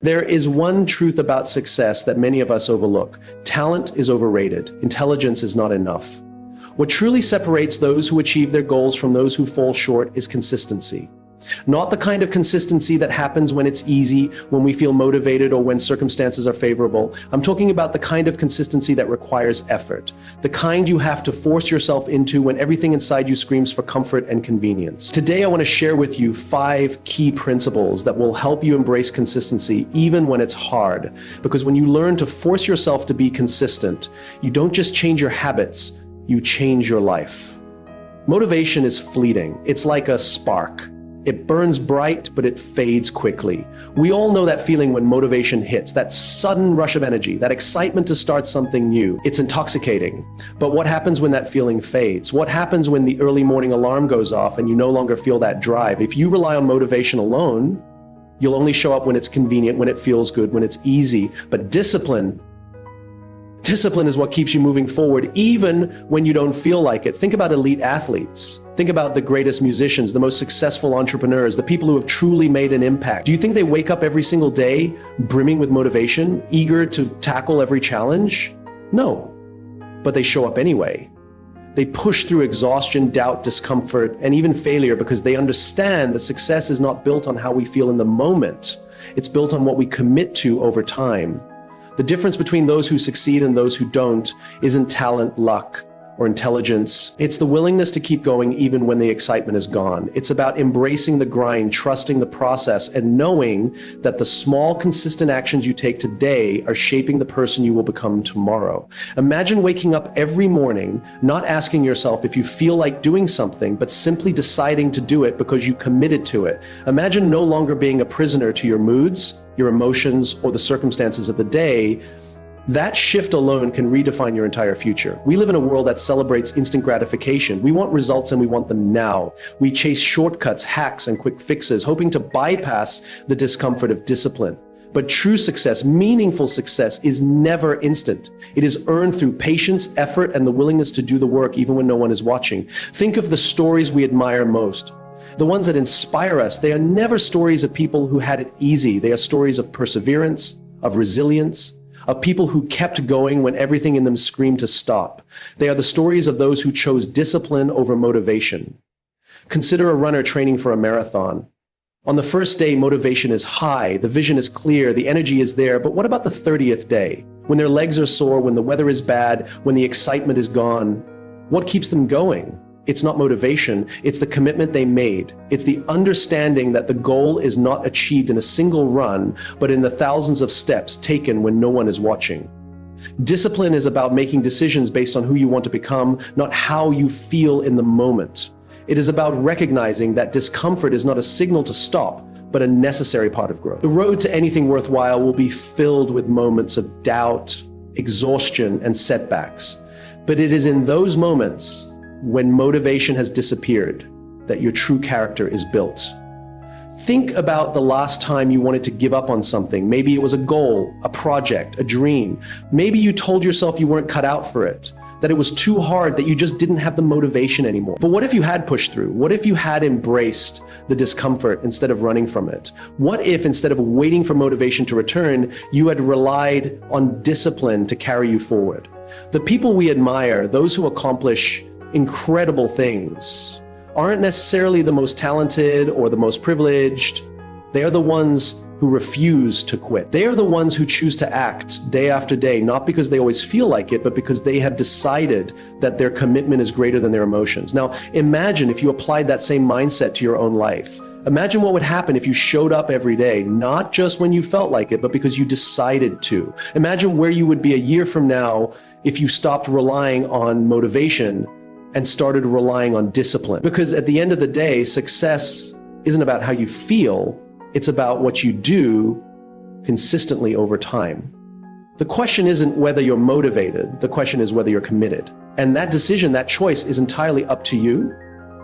There is one truth about success that many of us overlook. Talent is overrated. Intelligence is not enough. What truly separates those who achieve their goals from those who fall short is consistency. Not the kind of consistency that happens when it's easy, when we feel motivated, or when circumstances are favorable. I'm talking about the kind of consistency that requires effort. The kind you have to force yourself into when everything inside you screams for comfort and convenience. Today, I want to share with you 5 key principles that will help you embrace consistency even when it's hard. Because when you learn to force yourself to be consistent, you don't just change your habits, you change your life. Motivation is fleeting. It's like a spark. It burns bright, but it fades quickly. We all know that feeling when motivation hits, that sudden rush of energy, that excitement to start something new. It's intoxicating. But what happens when that feeling fades? What happens when the early morning alarm goes off and you no longer feel that drive? If you rely on motivation alone, you'll only show up when it's convenient, when it feels good, when it's easy. But discipline is what keeps you moving forward, even when you don't feel like it. Think about elite athletes. Think about the greatest musicians, the most successful entrepreneurs, the people who have truly made an impact. Do you think they wake up every single day brimming with motivation, eager to tackle every challenge? No, but they show up anyway. They push through exhaustion, doubt, discomfort, and even failure because they understand that success is not built on how we feel in the moment. It's built on what we commit to over time. The difference between those who succeed and those who don't isn't talent, luck, or intelligence. It's the willingness to keep going even when the excitement is gone. It's about embracing the grind, trusting the process, and knowing that the small, consistent actions you take today are shaping the person you will become tomorrow. Imagine waking up every morning, not asking yourself if you feel like doing something, but simply deciding to do it because you committed to it. Imagine no longer being a prisoner to your moods, your emotions, or the circumstances of the day. That shift alone can redefine your entire future. We live in a world that celebrates instant gratification. We want results and we want them now. We chase shortcuts, hacks, and quick fixes, hoping to bypass the discomfort of discipline. But true success, meaningful success, is never instant. It is earned through patience, effort, and the willingness to do the work even when no one is watching. Think of the stories we admire most. The ones that inspire us, they are never stories of people who had it easy. They are stories of perseverance, of resilience, of people who kept going when everything in them screamed to stop. They are the stories of those who chose discipline over motivation. Consider a runner training for a marathon. On the first day, motivation is high, the vision is clear, the energy is there, but what about the 30th day? When their legs are sore, when the weather is bad, when the excitement is gone, what keeps them going? It's not motivation, it's the commitment they made. It's the understanding that the goal is not achieved in a single run, but in the thousands of steps taken when no one is watching. Discipline is about making decisions based on who you want to become, not how you feel in the moment. It is about recognizing that discomfort is not a signal to stop, but a necessary part of growth. The road to anything worthwhile will be filled with moments of doubt, exhaustion, and setbacks. But it is in those moments when motivation has disappeared that your true character is built. Think about the last time you wanted to give up on something. Maybe it was a goal, a project, a dream. Maybe you told yourself you weren't cut out for it, that it was too hard, that you just didn't have the motivation anymore. But what if you had pushed through? What if you had embraced the discomfort instead of running from it? What if, instead of waiting for motivation to return, you had relied on discipline to carry you forward? The people we admire, those who accomplish incredible things, aren't necessarily the most talented or the most privileged. They are the ones who refuse to quit. They are the ones who choose to act day after day, not because they always feel like it, but because they have decided that their commitment is greater than their emotions. Now, imagine if you applied that same mindset to your own life. Imagine what would happen if you showed up every day, not just when you felt like it, but because you decided to. Imagine where you would be a year from now if you stopped relying on motivation and started relying on discipline. Because at the end of the day, success isn't about how you feel, it's about what you do consistently over time. The question isn't whether you're motivated, the question is whether you're committed. And that decision, that choice is entirely up to you.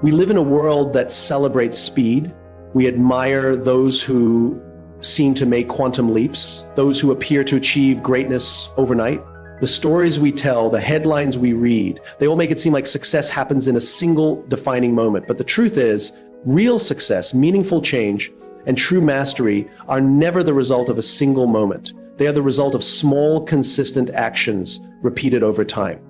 We live in a world that celebrates speed. We admire those who seem to make quantum leaps, those who appear to achieve greatness overnight. The stories we tell, the headlines we read, they all make it seem like success happens in a single defining moment. But the truth is, real success, meaningful change, and true mastery are never the result of a single moment. They are the result of small, consistent actions repeated over time.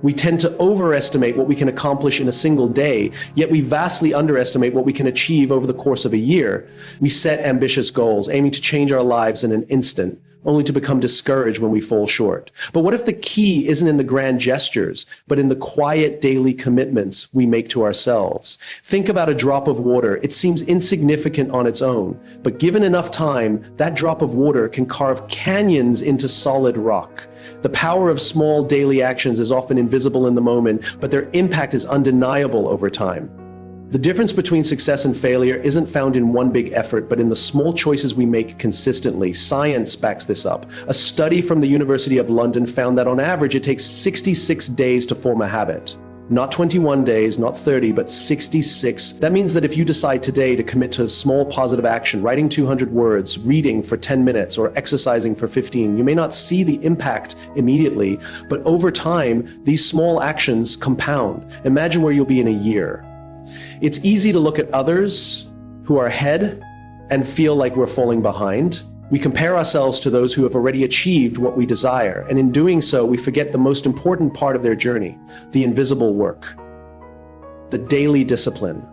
We tend to overestimate what we can accomplish in a single day, yet we vastly underestimate what we can achieve over the course of a year. We set ambitious goals, aiming to change our lives in an instant, only to become discouraged when we fall short. But what if the key isn't in the grand gestures, but in the quiet daily commitments we make to ourselves? Think about a drop of water. It seems insignificant on its own, but given enough time, that drop of water can carve canyons into solid rock. The power of small daily actions is often invisible in the moment, but their impact is undeniable over time. The difference between success and failure isn't found in one big effort, but in the small choices we make consistently. Science backs this up. A study from the University of London found that on average it takes 66 days to form a habit. Not 21 days, not 30, but 66. That means that if you decide today to commit to small positive action, writing 200 words, reading for 10 minutes, or exercising for 15, you may not see the impact immediately, but over time, these small actions compound. Imagine where you'll be in a year. It's easy to look at others who are ahead and feel like we're falling behind. We compare ourselves to those who have already achieved what we desire, and in doing so, we forget the most important part of their journey, the invisible work, the daily discipline,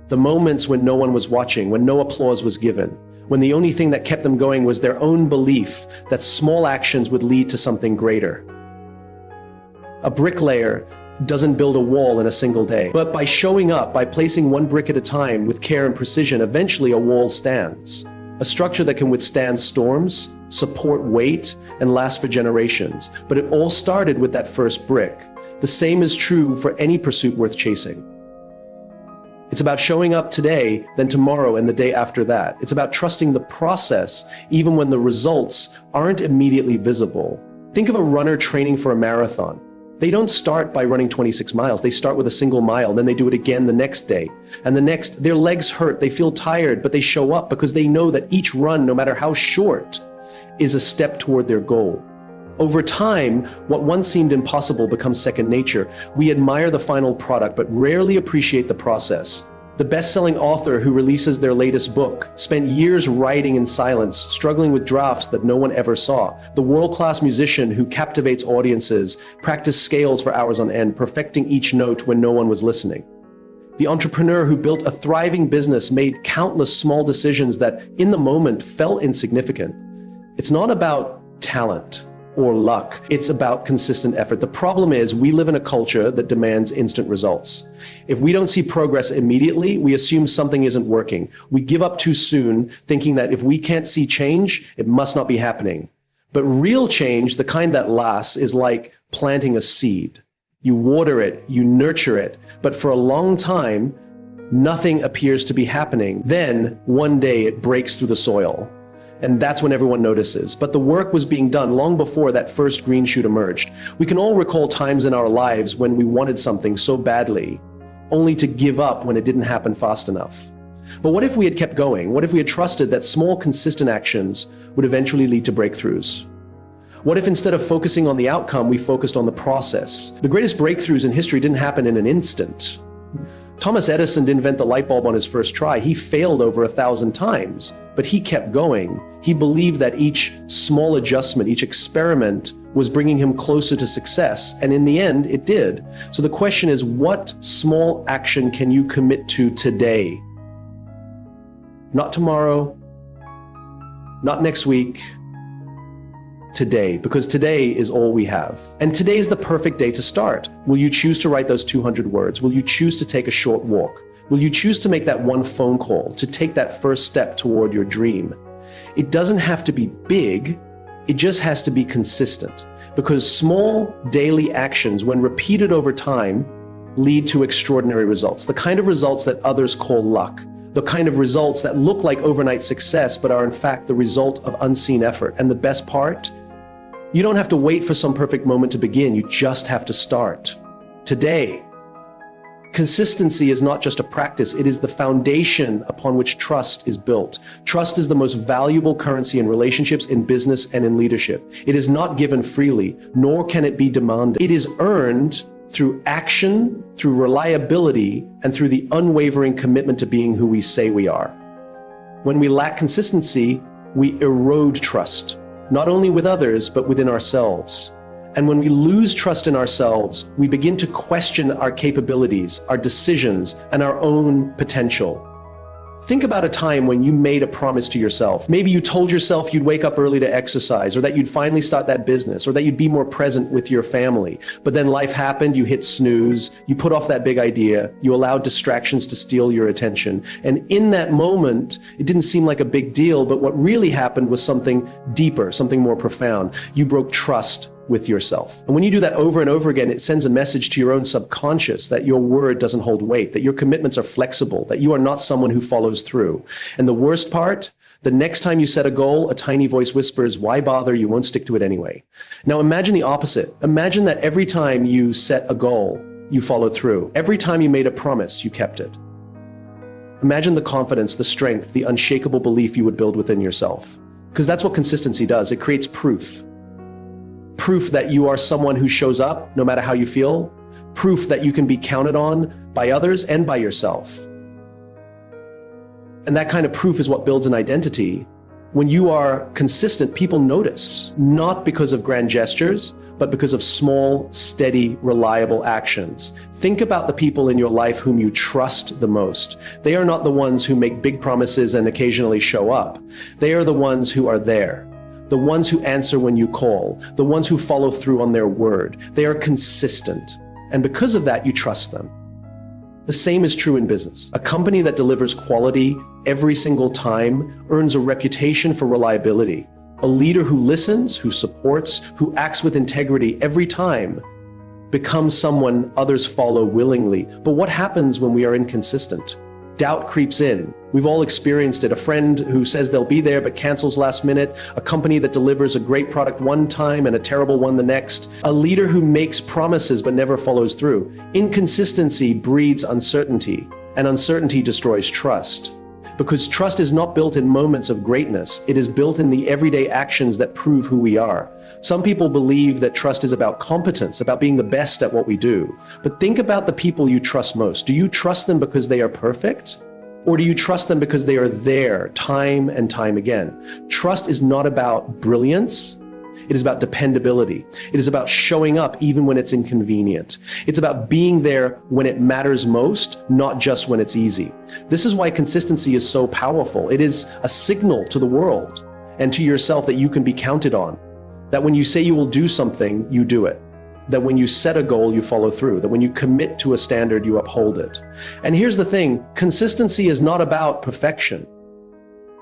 the moments when no one was watching, when no applause was given, when the only thing that kept them going was their own belief that small actions would lead to something greater. A bricklayer doesn't build a wall in a single day, but by showing up, by placing one brick at a time with care and precision, eventually a wall stands. A structure that can withstand storms, support weight, and last for generations. But it all started with that first brick. The same is true for any pursuit worth chasing. It's about showing up today, then tomorrow, and the day after that. It's about trusting the process, even when the results aren't immediately visible. Think of a runner training for a marathon. They don't start by running 26 miles. They start with a single mile, then they do it again the next day. And the next, their legs hurt, they feel tired, but they show up because they know that each run, no matter how short, is a step toward their goal. Over time, what once seemed impossible becomes second nature. We admire the final product, but rarely appreciate the process. The best-selling author who releases their latest book spent years writing in silence, struggling with drafts that no one ever saw. The world-class musician who captivates audiences practiced scales for hours on end, perfecting each note when no one was listening. The entrepreneur who built a thriving business made countless small decisions that, in the moment, felt insignificant. It's not about talent or luck. It's about consistent effort. The problem is we live in a culture that demands instant results. If we don't see progress immediately, we assume something isn't working. We give up too soon, thinking that if we can't see change, it must not be happening. But real change, the kind that lasts, is like planting a seed. You water it, you nurture it, but for a long time, nothing appears to be happening. Then, one day, it breaks through the soil. And that's when everyone notices. But the work was being done long before that first green shoot emerged. We can all recall times in our lives when we wanted something so badly, only to give up when it didn't happen fast enough. But what if we had kept going? What if we had trusted that small, consistent actions would eventually lead to breakthroughs? What if instead of focusing on the outcome, we focused on the process? The greatest breakthroughs in history didn't happen in an instant. Thomas Edison didn't invent the light bulb on his first try. He failed over 1,000 times, but he kept going. He believed that each small adjustment, each experiment was bringing him closer to success, and in the end, it did. So the question is, what small action can you commit to today? Not tomorrow, not next week, today, because today is all we have. And today is the perfect day to start. Will you choose to write those 200 words? Will you choose to take a short walk? Will you choose to make that one phone call, to take that first step toward your dream? It doesn't have to be big, it just has to be consistent. Because small daily actions, when repeated over time, lead to extraordinary results. The kind of results that others call luck. The kind of results that look like overnight success, but are in fact the result of unseen effort. And the best part? You don't have to wait for some perfect moment to begin, you just have to start. Today. Consistency is not just a practice, it is the foundation upon which trust is built. Trust is the most valuable currency in relationships, in business, and in leadership. It is not given freely, nor can it be demanded. It is earned through action, through reliability, and through the unwavering commitment to being who we say we are. When we lack consistency, we erode trust, not only with others, but within ourselves. And when we lose trust in ourselves, we begin to question our capabilities, our decisions, and our own potential. Think about a time when you made a promise to yourself. Maybe you told yourself you'd wake up early to exercise, or that you'd finally start that business, or that you'd be more present with your family. But then life happened, you hit snooze, you put off that big idea, you allowed distractions to steal your attention. And in that moment, it didn't seem like a big deal, but what really happened was something deeper, something more profound. You broke trust with yourself. And when you do that over and over again, it sends a message to your own subconscious that your word doesn't hold weight, that your commitments are flexible, that you are not someone who follows through. And the worst part, the next time you set a goal, a tiny voice whispers, "Why bother? You won't stick to it anyway." Now imagine the opposite. Imagine that every time you set a goal, you followed through. Every time you made a promise, you kept it. Imagine the confidence, the strength, the unshakable belief you would build within yourself. Because that's what consistency does. It creates proof. Proof that you are someone who shows up no matter how you feel. Proof that you can be counted on by others and by yourself. And that kind of proof is what builds an identity. When you are consistent, people notice, not because of grand gestures, but because of small, steady, reliable actions. Think about the people in your life whom you trust the most. They are not the ones who make big promises and occasionally show up. They are the ones who are there. The ones who answer when you call, the ones who follow through on their word. They are consistent. And because of that, you trust them. The same is true in business. A company that delivers quality every single time earns a reputation for reliability. A leader who listens, who supports, who acts with integrity every time becomes someone others follow willingly. But what happens when we are inconsistent? Doubt creeps in. We've all experienced it. A friend who says they'll be there but cancels last minute. A company that delivers a great product one time and a terrible one the next. A leader who makes promises but never follows through. Inconsistency breeds uncertainty, and uncertainty destroys trust. Because trust is not built in moments of greatness. It is built in the everyday actions that prove who we are. Some people believe that trust is about competence, about being the best at what we do. But think about the people you trust most. Do you trust them because they are perfect? Or do you trust them because they are there time and time again? Trust is not about brilliance. It is about dependability. It is about showing up even when it's inconvenient. It's about being there when it matters most, not just when it's easy. This is why consistency is so powerful. It is a signal to the world and to yourself that you can be counted on. That when you say you will do something, you do it. That when you set a goal, you follow through. That when you commit to a standard, you uphold it. And here's the thing, consistency is not about perfection.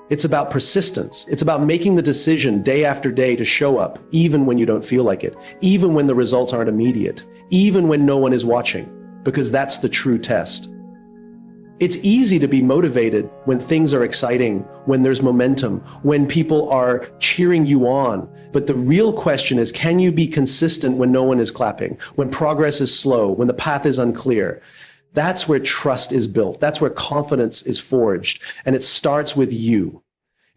It's about persistence. It's about making the decision day after day to show up, even when you don't feel like it, even when the results aren't immediate, even when no one is watching, because that's the true test. It's easy to be motivated when things are exciting, when there's momentum, when people are cheering you on. But the real question is, can you be consistent when no one is clapping, when progress is slow, when the path is unclear? That's where trust is built. That's where confidence is forged. And it starts with you.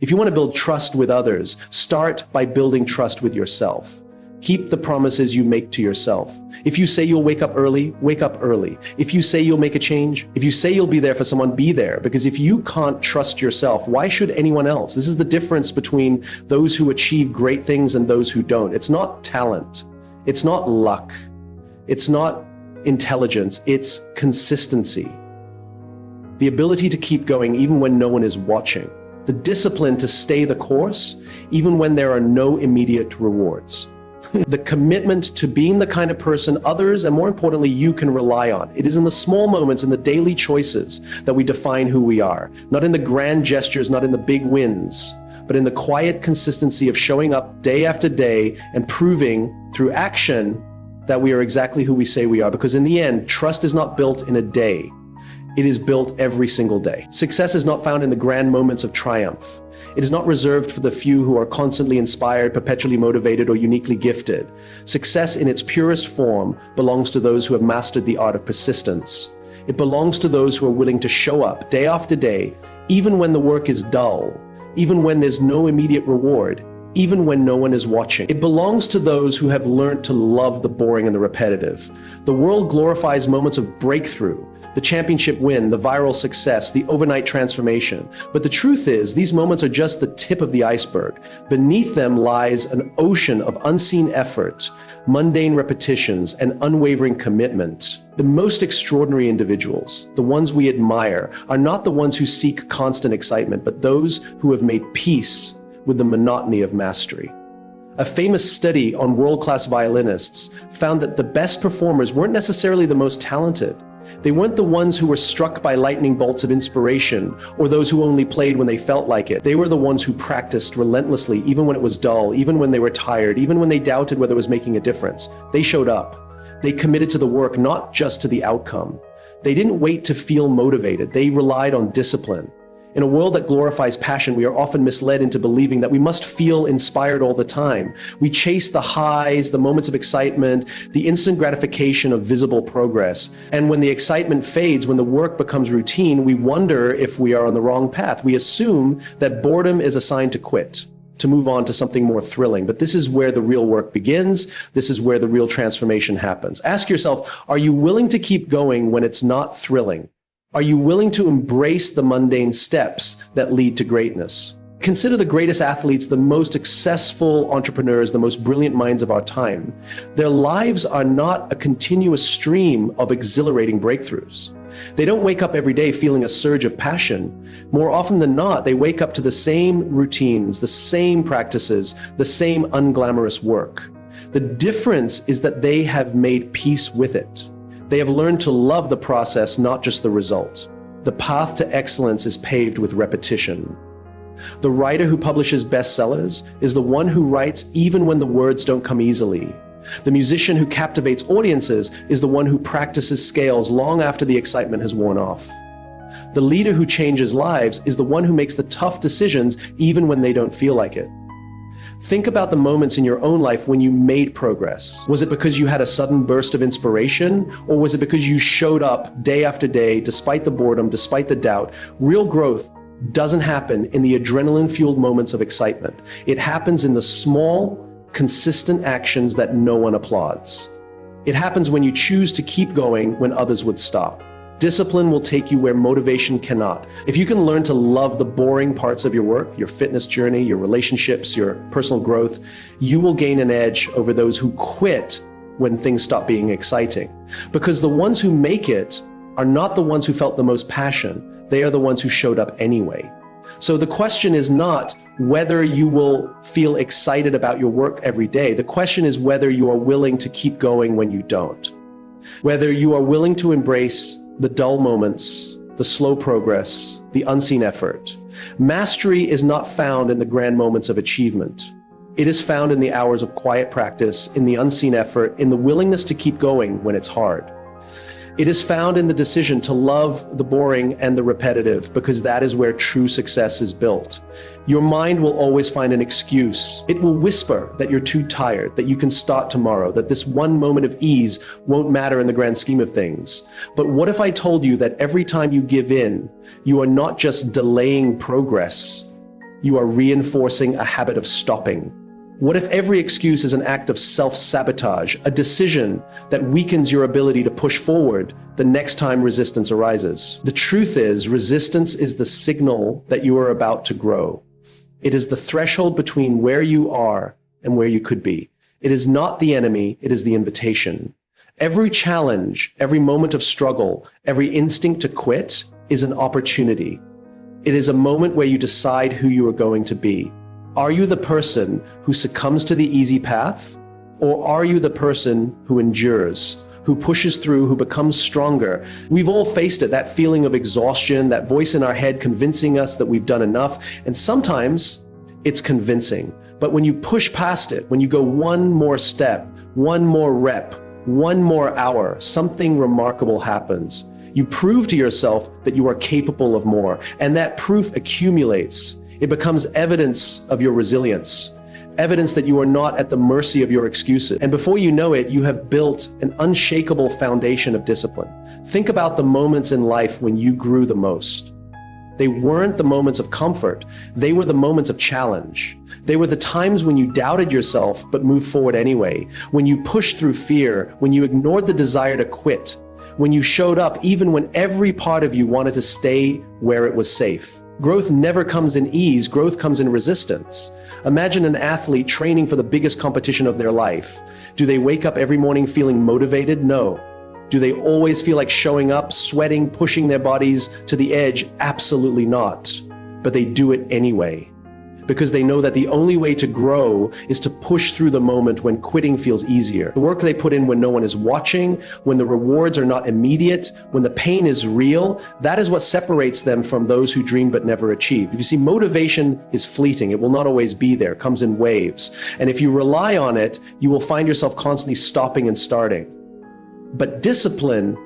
If you want to build trust with others, start by building trust with yourself. Keep the promises you make to yourself. If you say you'll wake up early, wake up early. If you say you'll make a change, if you say you'll be there for someone, be there. Because if you can't trust yourself, why should anyone else? This is the difference between those who achieve great things and those who don't. It's not talent. It's not luck. It's not intelligence, it's consistency. The ability to keep going even when no one is watching. The discipline to stay the course even when there are no immediate rewards. The commitment to being the kind of person others, and more importantly, you can rely on. It is in the small moments, in the daily choices that we define who we are. Not in the grand gestures, not in the big wins, but in the quiet consistency of showing up day after day and proving through action that we are exactly who we say we are. Because in the end, trust is not built in a day. It is built every single day. Success is not found in the grand moments of triumph. It is not reserved for the few who are constantly inspired, perpetually motivated, or uniquely gifted. Success in its purest form belongs to those who have mastered the art of persistence. It belongs to those who are willing to show up day after day, even when the work is dull, even when there's no immediate reward, even when no one is watching. It belongs to those who have learned to love the boring and the repetitive. The world glorifies moments of breakthrough, the championship win, the viral success, the overnight transformation. But the truth is, these moments are just the tip of the iceberg. Beneath them lies an ocean of unseen effort, mundane repetitions, and unwavering commitment. The most extraordinary individuals, the ones we admire, are not the ones who seek constant excitement, but those who have made peace with the monotony of mastery. A famous study on world-class violinists found that the best performers weren't necessarily the most talented. They weren't the ones who were struck by lightning bolts of inspiration or those who only played when they felt like it. They were the ones who practiced relentlessly, even when it was dull, even when they were tired, even when they doubted whether it was making a difference. They showed up. They committed to the work, not just to the outcome. They didn't wait to feel motivated. They relied on discipline. In a world that glorifies passion, we are often misled into believing that we must feel inspired all the time. We chase the highs, the moments of excitement, the instant gratification of visible progress. And when the excitement fades, when the work becomes routine, we wonder if we are on the wrong path. We assume that boredom is a sign to quit, to move on to something more thrilling. But this is where the real work begins. This is where the real transformation happens. Ask yourself, are you willing to keep going when it's not thrilling? Are you willing to embrace the mundane steps that lead to greatness? Consider the greatest athletes, the most successful entrepreneurs, the most brilliant minds of our time. Their lives are not a continuous stream of exhilarating breakthroughs. They don't wake up every day feeling a surge of passion. More often than not, they wake up to the same routines, the same practices, the same unglamorous work. The difference is that they have made peace with it. They have learned to love the process, not just the result. The path to excellence is paved with repetition. The writer who publishes bestsellers is the one who writes even when the words don't come easily. The musician who captivates audiences is the one who practices scales long after the excitement has worn off. The leader who changes lives is the one who makes the tough decisions even when they don't feel like it. Think about the moments in your own life when you made progress. Was it because you had a sudden burst of inspiration, or was it because you showed up day after day, despite the boredom, despite the doubt? Real growth doesn't happen in the adrenaline-fueled moments of excitement. It happens in the small, consistent actions that no one applauds. It happens when you choose to keep going when others would stop. Discipline will take you where motivation cannot. If you can learn to love the boring parts of your work, your fitness journey, your relationships, your personal growth, you will gain an edge over those who quit when things stop being exciting. Because the ones who make it are not the ones who felt the most passion. They are the ones who showed up anyway. So the question is not whether you will feel excited about your work every day. The question is whether you are willing to keep going when you don't. Whether you are willing to embrace the dull moments, the slow progress, the unseen effort. Mastery is not found in the grand moments of achievement. It is found in the hours of quiet practice, in the unseen effort, in the willingness to keep going when it's hard. It is found in the decision to love the boring and the repetitive, because that is where true success is built. Your mind will always find an excuse. It will whisper that you're too tired, that you can start tomorrow, that this one moment of ease won't matter in the grand scheme of things. But what if I told you that every time you give in, you are not just delaying progress, you are reinforcing a habit of stopping? What if every excuse is an act of self-sabotage, a decision that weakens your ability to push forward the next time resistance arises? The truth is, resistance is the signal that you are about to grow. It is the threshold between where you are and where you could be. It is not the enemy, it is the invitation. Every challenge, every moment of struggle, every instinct to quit is an opportunity. It is a moment where you decide who you are going to be. Are you the person who succumbs to the easy path? Or are you the person who endures, who pushes through, who becomes stronger? We've all faced it, that feeling of exhaustion, that voice in our head convincing us that we've done enough. And sometimes it's convincing. But when you push past it, when you go one more step, one more rep, one more hour, something remarkable happens. You prove to yourself that you are capable of more, and that proof accumulates. It becomes evidence of your resilience, evidence that you are not at the mercy of your excuses. And before you know it, you have built an unshakable foundation of discipline. Think about the moments in life when you grew the most. They weren't the moments of comfort. They were the moments of challenge. They were the times when you doubted yourself but moved forward anyway, when you pushed through fear, when you ignored the desire to quit, when you showed up even when every part of you wanted to stay where it was safe. Growth never comes in ease, growth comes in resistance. Imagine an athlete training for the biggest competition of their life. Do they wake up every morning feeling motivated? No. Do they always feel like showing up, sweating, pushing their bodies to the edge? Absolutely not. But they do it anyway, because they know that the only way to grow is to push through the moment when quitting feels easier. The work they put in when no one is watching, when the rewards are not immediate, when the pain is real, that is what separates them from those who dream but never achieve. If you see, motivation is fleeting. It will not always be there. It comes in waves. And if you rely on it, you will find yourself constantly stopping and starting. But discipline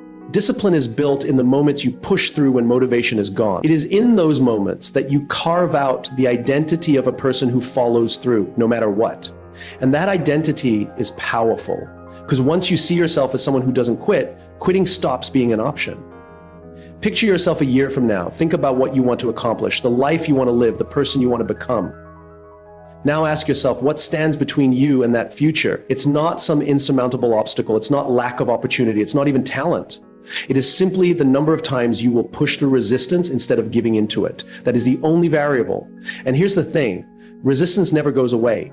is built in the moments you push through when motivation is gone. It is in those moments that you carve out the identity of a person who follows through, no matter what. And that identity is powerful, because once you see yourself as someone who doesn't quit, quitting stops being an option. Picture yourself a year from now. Think about what you want to accomplish, the life you want to live, the person you want to become. Now ask yourself, what stands between you and that future? It's not some insurmountable obstacle. It's not lack of opportunity. It's not even talent. It is simply the number of times you will push through resistance instead of giving into it. That is the only variable. And here's the thing, resistance never goes away.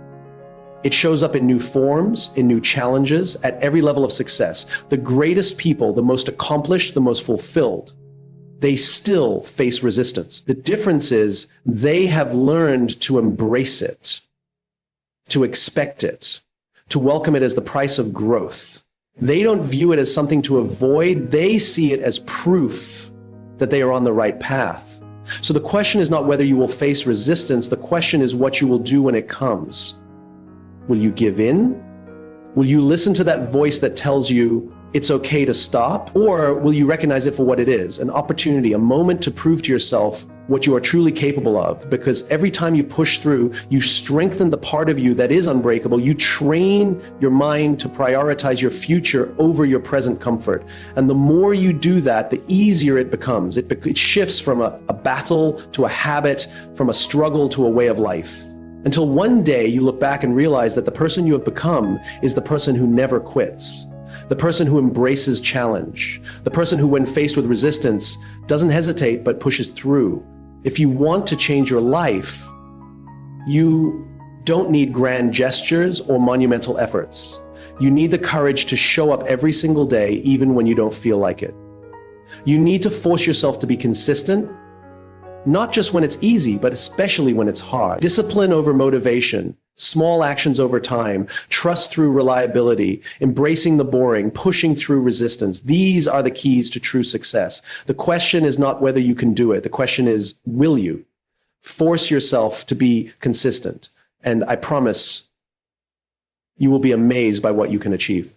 It shows up in new forms, in new challenges, at every level of success. The greatest people, the most accomplished, the most fulfilled, they still face resistance. The difference is they have learned to embrace it, to expect it, to welcome it as the price of growth. They don't view it as something to avoid. They see it as proof that they are on the right path. So the question is not whether you will face resistance. The question is what you will do when it comes. Will you give in? Will you listen to that voice that tells you it's okay to stop? Or will you recognize it for what it is, an opportunity, a moment to prove to yourself what you are truly capable of? Because every time you push through, you strengthen the part of you that is unbreakable. You train your mind to prioritize your future over your present comfort. And the more you do that, the easier it becomes. It shifts from a battle to a habit, from a struggle to a way of life. Until one day you look back and realize that the person you have become is the person who never quits. The person who embraces challenge, the person who, when faced with resistance, doesn't hesitate but pushes through. If you want to change your life, you don't need grand gestures or monumental efforts. You need the courage to show up every single day, even when you don't feel like it. You need to force yourself to be consistent, not just when it's easy, but especially when it's hard. Discipline over motivation, small actions over time, trust through reliability, embracing the boring, pushing through resistance. These are the keys to true success. The question is not whether you can do it. The question is, will you? Force yourself to be consistent. And I promise you will be amazed by what you can achieve.